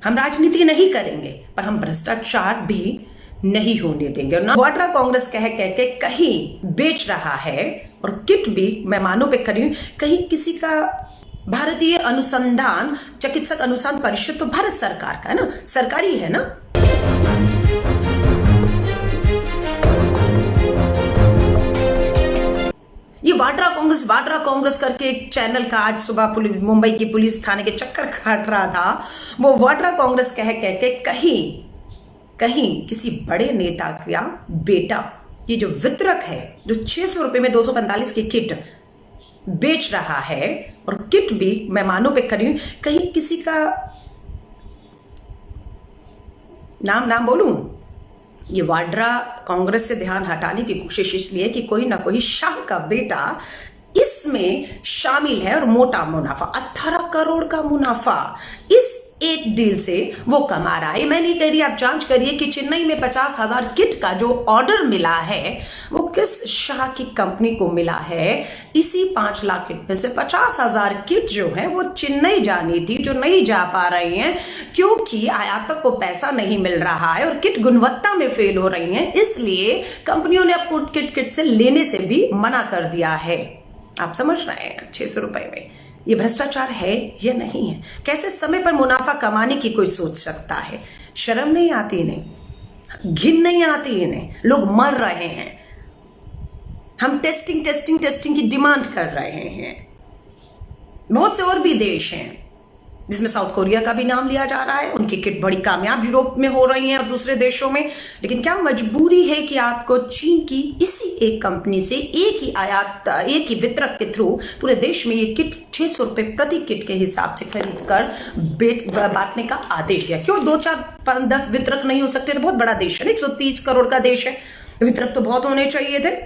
हम राजनीति नहीं करेंगे पर हम भ्रष्टाचार भी नहीं होने देंगे। और ना वाड्रा कांग्रेस कह के कहीं बेच रहा है और किट भी मेहमानों पे करी कहीं किसी का। भारतीय अनुसंधान चिकित्सक अनुसंधान परिषद तो भारत सरकार का है ना, सरकारी है ना। ये वाड्रा कांग्रेस करके एक चैनल का आज सुबह मुंबई की पुलिस थाने के चक्कर काट रहा था। वो वाड्रा कांग्रेस कह के कहीं किसी बड़े नेता का बेटा ये जो वितरक है जो 600 रुपए में 245 की किट बेच रहा है और किट भी मेहमानों पे करी कहीं किसी का नाम बोलूं। ये वाड्रा कांग्रेस से ध्यान हटाने की कोशिश इसलिए कि कोई ना कोई शाह का बेटा इसमें शामिल है और मोटा मुनाफा 18 करोड़ का मुनाफा इस एक डील से वो कमा रहा है। मैं नहीं कह रही, आप जांच करिए कि चेन्नई में 50,000 किट का जो ऑर्डर मिला है वो किस शाह की कंपनी को मिला है। इसी 5 लाख किट में से 50,000 किट जो है वो चेन्नई जानी थी, जो नहीं जा पा रही हैं क्योंकि आयातक को पैसा नहीं मिल रहा है और किट गुणवत्ता में फेल हो रही है। इसलिए कंपनियों ने आपको किट से लेने से भी मना कर दिया है। आप समझ रहे हैं 600 रुपए में ये भ्रष्टाचार है या नहीं है? कैसे समय पर मुनाफा कमाने की कोई सोच सकता है? शर्म नहीं आती इन्हें, घिन नहीं आती इन्हें? लोग मर रहे हैं, हम टेस्टिंग की डिमांड कर रहे हैं। बहुत से और भी देश हैं जिसमें साउथ कोरिया का भी नाम लिया जा रहा है, उनकी किट बड़ी कामयाब यूरोप में हो रही है और दूसरे देशों में। लेकिन क्या मजबूरी है कि आपको चीन की इसी एक कंपनी से एक ही वितरक के थ्रू पूरे देश में ये किट 600 रुपए प्रति किट के हिसाब से खरीद कर बांटने का आदेश दिया? क्यों 2, 4, 5, 10 वितरक नहीं हो सकते? तो बहुत बड़ा देश है, 130 करोड़ का देश है, वितरक तो बहुत होने चाहिए थे।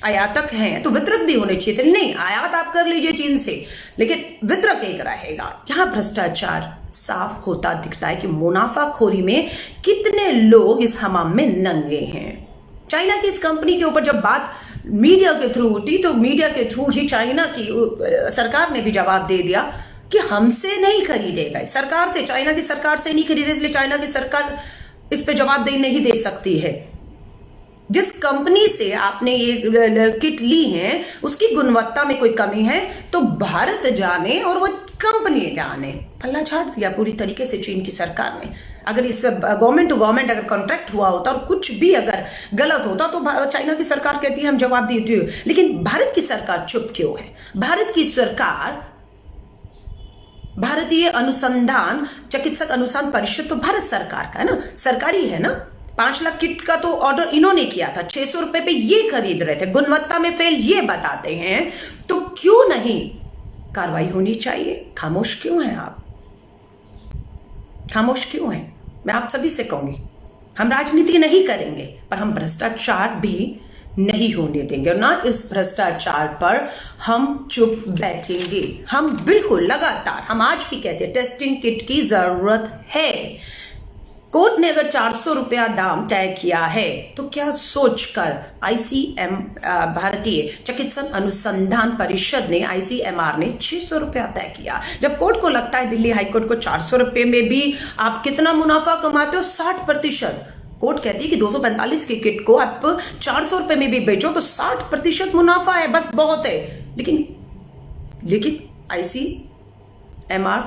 आयातक हैं तो वितरक भी होने चाहिए थे। नहीं, आयात आप कर लीजिए चीन से, लेकिन वितरक एक रहेगा। यहां भ्रष्टाचार साफ होता दिखता है कि मुनाफाखोरी में कितने लोग इस हमाम में नंगे हैं। चाइना की इस कंपनी के ऊपर जब बात मीडिया के थ्रू उठी तो मीडिया के थ्रू ही चाइना की सरकार ने भी जवाब दे दिया कि हमसे नहीं खरीदेगा, सरकार से, चाइना की सरकार से नहीं खरीदे, इसलिए चाइना की सरकार इस पर जवाब नहीं दे सकती है। जिस कंपनी से आपने ये किट ली है उसकी गुणवत्ता में कोई कमी है तो भारत जाने और वो कंपनी जाने। पल्ला झाड़ दिया पूरी तरीके से चीन की सरकार ने। अगर इस गवर्नमेंट टू गवर्नमेंट अगर कॉन्ट्रैक्ट हुआ होता और कुछ भी अगर गलत होता तो चाइना की सरकार कहती है हम जवाब देती हूँ, लेकिन भारत की सरकार चुप क्यों है? भारत की सरकार भारतीय अनुसंधान चिकित्सक अनुसंधान परिषद तो भारत सरकार का है ना, सरकारी है ना। 5 लाख किट का तो ऑर्डर इन्होंने किया था, 600 रुपए पे ये खरीद रहे थे, गुणवत्ता में फेल ये बताते हैं, तो क्यों नहीं कार्रवाई होनी चाहिए? खामोश क्यों हैं आप? खामोश क्यों हैं? मैं आप सभी से कहूंगी, हम राजनीति नहीं करेंगे पर हम भ्रष्टाचार भी नहीं होने देंगे और ना इस भ्रष्टाचार पर हम चुप बैठेंगे। हम बिल्कुल लगातार, हम आज भी कहते हैं टेस्टिंग किट की जरूरत है। कोर्ट ने अगर 400 रुपया दाम तय किया है तो क्या सोचकर ICM भारतीय चिकित्सक अनुसंधान परिषद ने ICMR ने 600 रुपया तय किया? जब कोर्ट को लगता है दिल्ली हाईकोर्ट को 400 रुपये में भी आप कितना मुनाफा कमाते हो, 60%। कोर्ट कहती है कि 245 की किट को आप 400 रुपये में भी बेचो तो 60% मुनाफा है, बस बहुत है। लेकिन ICMR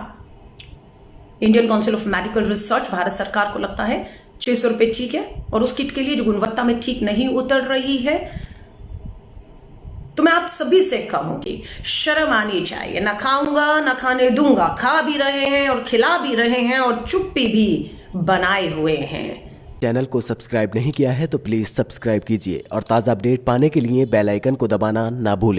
Indian council of medical research Bharat सरकार को लगता है 600 रुपये ठीक है और उस किट के लिए जो गुणवत्ता में ठीक नहीं उतर रही है। तो मैं आप सभी से कहूंगी शर्म आनी चाहिए। ना खाऊंगा ना खाने दूंगा, खा भी रहे हैं और खिला भी रहे हैं और चुप्पी भी बनाए हुए हैं। चैनल को सब्सक्राइब नहीं किया है तो प्लीज सब्सक्राइब कीजिए और ताज़ा अपडेट पाने के लिए बेल आइकन को दबाना ना भूलें।